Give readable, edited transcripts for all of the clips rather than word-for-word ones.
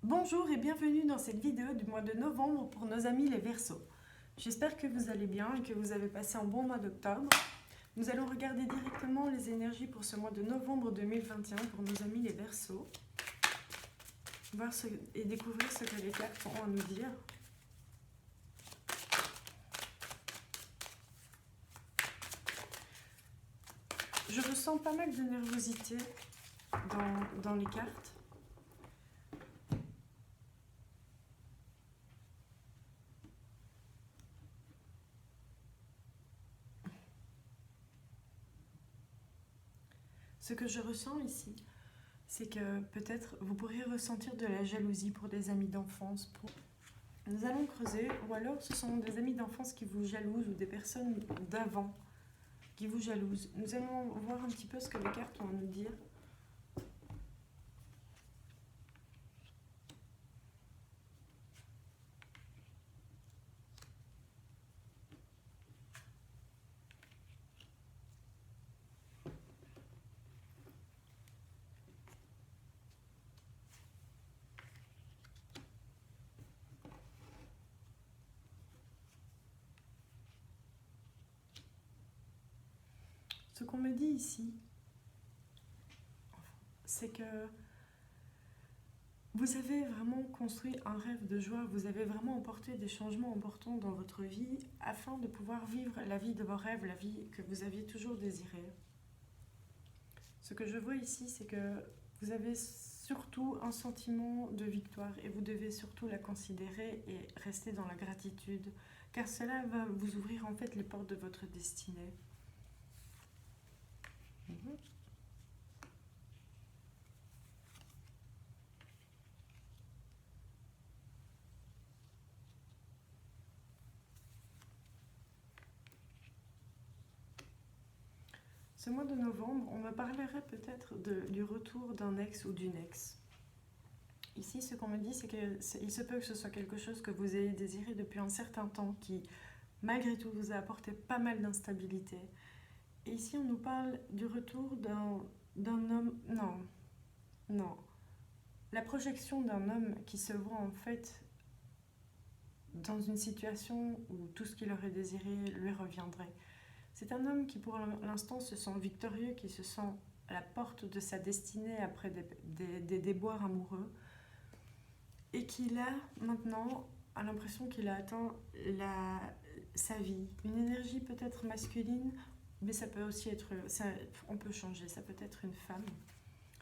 Bonjour et bienvenue dans cette vidéo du mois de novembre pour nos amis les Verseaux. J'espère que vous allez bien et que vous avez passé un bon mois d'octobre. Nous allons regarder directement les énergies pour ce mois de novembre 2021 pour nos amis les Verseaux. Et découvrir ce que les cartes ont à nous dire. Je ressens pas mal de nervosité dans les cartes. Ce que je ressens ici, c'est que peut-être vous pourriez ressentir de la jalousie pour des amis d'enfance. Nous allons creuser, ou alors ce sont des amis d'enfance qui vous jalousent ou des personnes d'avant qui vous jalousent. Nous allons voir un petit peu ce que les cartes ont à nous dire. Ce qu'on me dit ici, c'est que vous avez vraiment construit un rêve de joie, vous avez vraiment apporté des changements importants dans votre vie afin de pouvoir vivre la vie de vos rêves, la vie que vous aviez toujours désirée. Ce que je vois ici, c'est que vous avez surtout un sentiment de victoire et vous devez surtout la considérer et rester dans la gratitude, car cela va vous ouvrir en fait les portes de votre destinée. Ce mois de novembre, on me parlerait peut-être du retour d'un ex ou d'une ex. Ici, ce qu'on me dit, c'est qu'il se peut que ce soit quelque chose que vous ayez désiré depuis un certain temps, qui, malgré tout, vous a apporté pas mal d'instabilité. Et ici, on nous parle du retour d'un homme... Non. La projection d'un homme qui se voit en fait dans une situation où tout ce qu'il aurait désiré lui reviendrait. C'est un homme qui pour l'instant se sent victorieux, qui se sent à la porte de sa destinée après des déboires amoureux et qui là maintenant a l'impression qu'il a atteint sa vie. Une énergie peut-être masculine, mais ça peut aussi être, on peut changer, ça peut être une femme.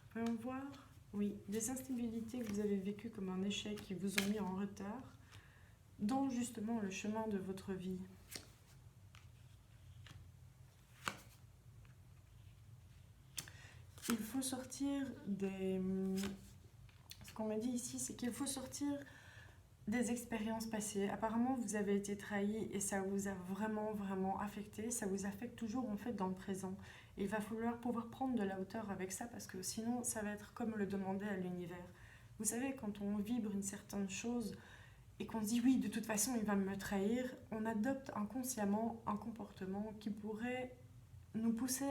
Pouvons voir, oui, des instabilités que vous avez vécues comme un échec qui vous ont mis en retard dans justement le chemin de votre vie. Il faut sortir des... Ce qu'on m'a dit ici, c'est qu'il faut sortir des expériences passées. Apparemment, vous avez été trahi et ça vous a vraiment affecté. Ça vous affecte toujours en fait dans le présent. Et il va falloir pouvoir prendre de la hauteur avec ça parce que sinon, ça va être comme le demander à l'univers. Vous savez, quand on vibre une certaine chose et qu'on se dit oui, de toute façon, il va me trahir, on adopte inconsciemment un comportement qui pourrait nous pousser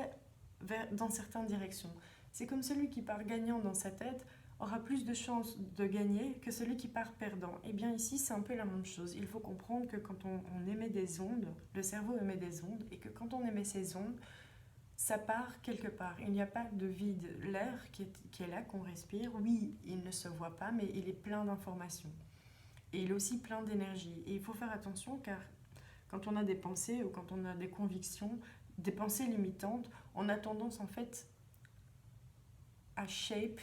dans certaines directions. C'est comme celui qui part gagnant dans sa tête aura plus de chances de gagner que celui qui part perdant. Et bien ici, c'est un peu la même chose. Il faut comprendre que quand on émet des ondes, le cerveau émet des ondes, et que quand on émet ces ondes, ça part quelque part. Il n'y a pas de vide. L'air qui est là, qu'on respire, oui, il ne se voit pas, mais il est plein d'informations. Et il est aussi plein d'énergie. Et il faut faire attention car quand on a des pensées ou quand on a des convictions, des pensées limitantes, on a tendance en fait à shape,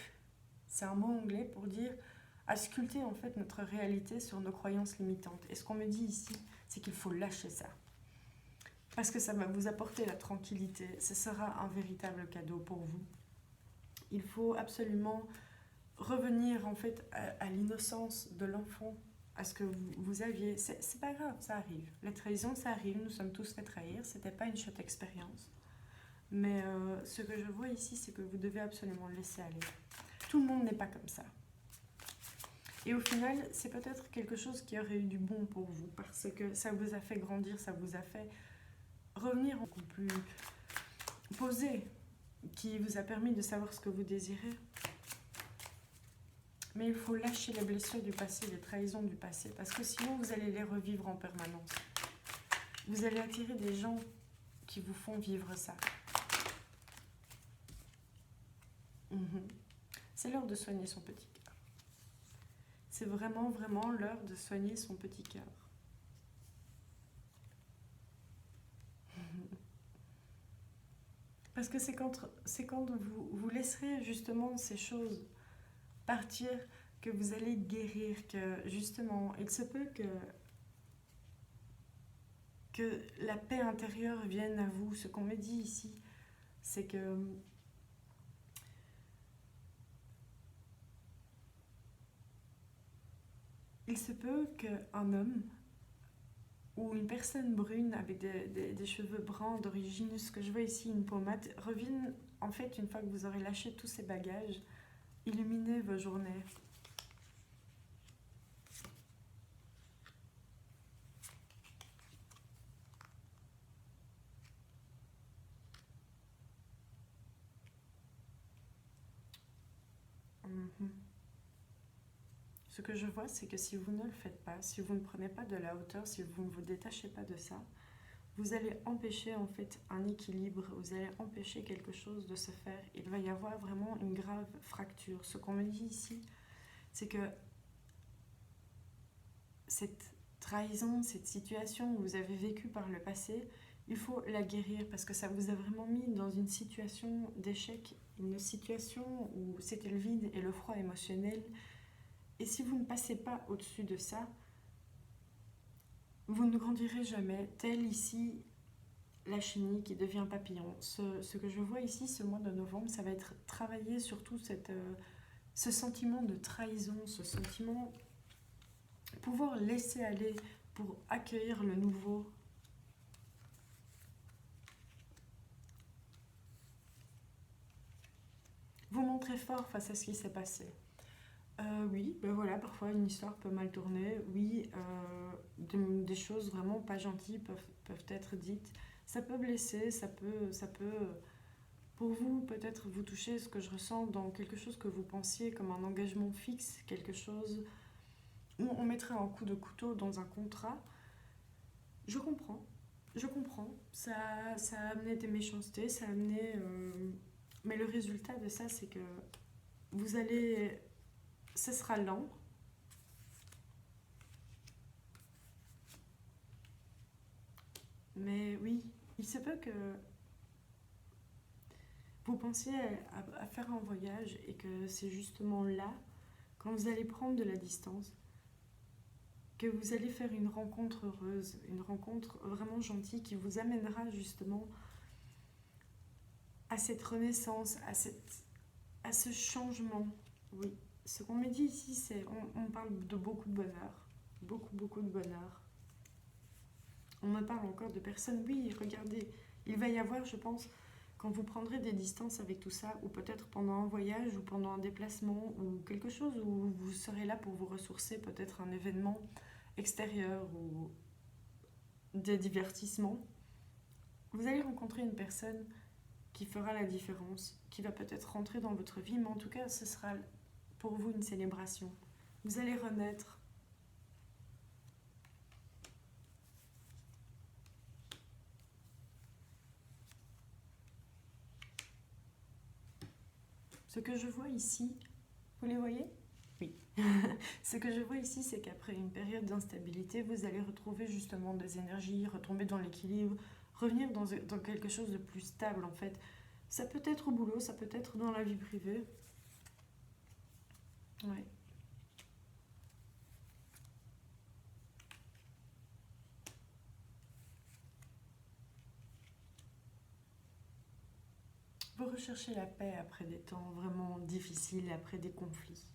c'est un mot anglais pour dire à sculpter en fait notre réalité sur nos croyances limitantes. Et ce qu'on me dit ici, c'est qu'il faut lâcher ça. Parce que ça va vous apporter la tranquillité, ce sera un véritable cadeau pour vous. Il faut absolument revenir en fait à l'innocence de l'enfant, à ce que vous aviez. C'est pas grave, ça arrive. Les trahisons, ça arrive, nous sommes tous fait trahir, c'était pas une chouette expérience. Mais ce que je vois ici, c'est que vous devez absolument le laisser aller. Tout le monde n'est pas comme ça. Et au final, c'est peut-être quelque chose qui aurait eu du bon pour vous, parce que ça vous a fait grandir, ça vous a fait revenir beaucoup plus posé, qui vous a permis de savoir ce que vous désirez. Mais il faut lâcher les blessures du passé, les trahisons du passé, parce que sinon vous allez les revivre en permanence. Vous allez attirer des gens qui vous font vivre ça. C'est l'heure de soigner son petit cœur. C'est vraiment, vraiment l'heure de soigner son petit cœur. Parce que c'est quand vous laisserez justement ces choses partir que vous allez guérir, que justement, il se peut que la paix intérieure vienne à vous. Ce qu'on me dit ici, c'est que il se peut qu'un homme ou une personne brune avec des cheveux bruns d'origine, ce que je vois ici, une pommade, revienne en fait une fois que vous aurez lâché tous ces bagages, illuminer vos journées. Ce que je vois, c'est que si vous ne le faites pas, si vous ne prenez pas de la hauteur, si vous ne vous détachez pas de ça, vous allez empêcher en fait un équilibre, vous allez empêcher quelque chose de se faire. Il va y avoir vraiment une grave fracture. Ce qu'on me dit ici, c'est que cette trahison, cette situation que vous avez vécue par le passé, il faut la guérir parce que ça vous a vraiment mis dans une situation d'échec, une situation où c'était le vide et le froid émotionnel. Et si vous ne passez pas au-dessus de ça, vous ne grandirez jamais. Tel ici, la chenille qui devient papillon. Ce que je vois ici, ce mois de novembre, ça va être travailler sur tout ce sentiment de trahison, ce sentiment, pouvoir laisser aller pour accueillir le nouveau. Vous montrez fort face à ce qui s'est passé. Oui, ben voilà, parfois une histoire peut mal tourner. Oui, des choses vraiment pas gentilles peuvent être dites. Ça peut blesser, ça peut pour vous, peut-être vous toucher ce que je ressens dans quelque chose que vous pensiez comme un engagement fixe, quelque chose où on mettrait un coup de couteau dans un contrat. Je comprends, Ça a amené des méchancetés, ça a amené... mais le résultat de ça, c'est que vous allez... Ce sera lent. Mais oui, il se peut que vous pensiez à faire un voyage et que c'est justement là, quand vous allez prendre de la distance, que vous allez faire une rencontre heureuse, une rencontre vraiment gentille qui vous amènera justement à cette renaissance, à ce changement. Oui, ce qu'on me dit ici, c'est on parle de beaucoup de bonheur, beaucoup de bonheur. On me parle encore de personnes, oui, regardez, il va y avoir, je pense, quand vous prendrez des distances avec tout ça, ou peut-être pendant un voyage, ou pendant un déplacement, ou quelque chose où vous serez là pour vous ressourcer, peut-être un événement extérieur ou des divertissements, vous allez rencontrer une personne qui fera la différence, qui va peut-être rentrer dans votre vie, mais en tout cas, ce sera pour vous une célébration. Vous allez renaître. Ce que je vois ici, vous les voyez ? Oui. Ce que je vois ici, c'est qu'après une période d'instabilité, vous allez retrouver justement des énergies, retomber dans l'équilibre, revenir dans quelque chose de plus stable en fait. Ça peut être au boulot, ça peut être dans la vie privée. Ouais. Vous recherchez la paix après des temps vraiment difficiles, après des conflits.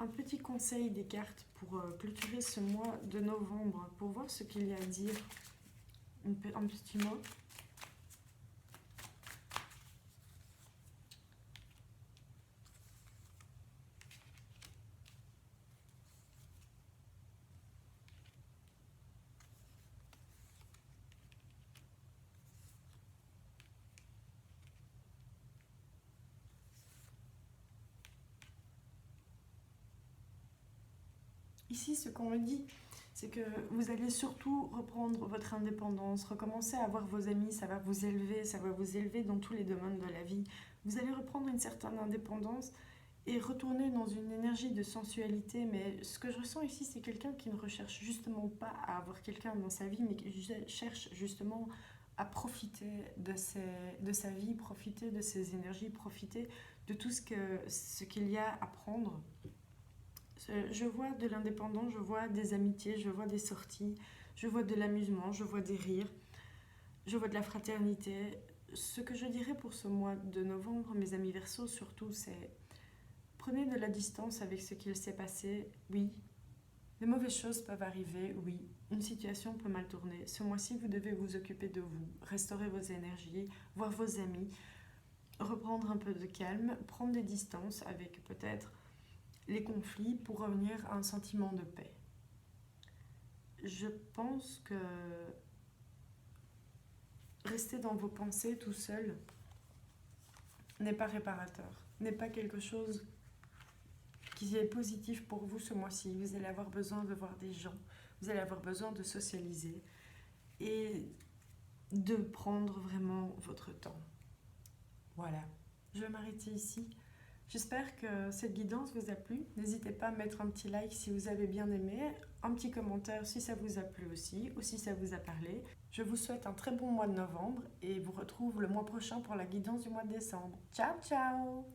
Un petit conseil des cartes pour clôturer ce mois de novembre, pour voir ce qu'il y a à dire. Un petit mot. Ici, ce qu'on me dit, c'est que vous allez surtout reprendre votre indépendance, recommencer à voir vos amis, ça va vous élever dans tous les domaines de la vie. Vous allez reprendre une certaine indépendance et retourner dans une énergie de sensualité. Mais ce que je ressens ici, c'est quelqu'un qui ne recherche justement pas à avoir quelqu'un dans sa vie, mais qui cherche justement à profiter de sa vie, profiter de ses énergies, profiter de tout ce qu'il y a à prendre. Je vois de l'indépendance, je vois des amitiés, je vois des sorties, je vois de l'amusement, je vois des rires, je vois de la fraternité. Ce que je dirais pour ce mois de novembre, mes amis Verseaux surtout, c'est prenez de la distance avec ce qu'il s'est passé. Oui, de mauvaises choses peuvent arriver, oui. Une situation peut mal tourner. Ce mois-ci, vous devez vous occuper de vous, restaurer vos énergies, voir vos amis, reprendre un peu de calme, prendre des distances avec peut-être les conflits pour revenir à un sentiment de paix. Je pense que rester dans vos pensées tout seul n'est pas réparateur, n'est pas quelque chose qui est positif pour vous ce mois-ci. Vous allez avoir besoin de voir des gens, vous allez avoir besoin de socialiser et de prendre vraiment votre temps. Voilà, je vais m'arrêter ici. J'espère que cette guidance vous a plu. N'hésitez pas à mettre un petit like si vous avez bien aimé, un petit commentaire si ça vous a plu aussi, ou si ça vous a parlé. Je vous souhaite un très bon mois de novembre et vous retrouve le mois prochain pour la guidance du mois de décembre. Ciao, ciao!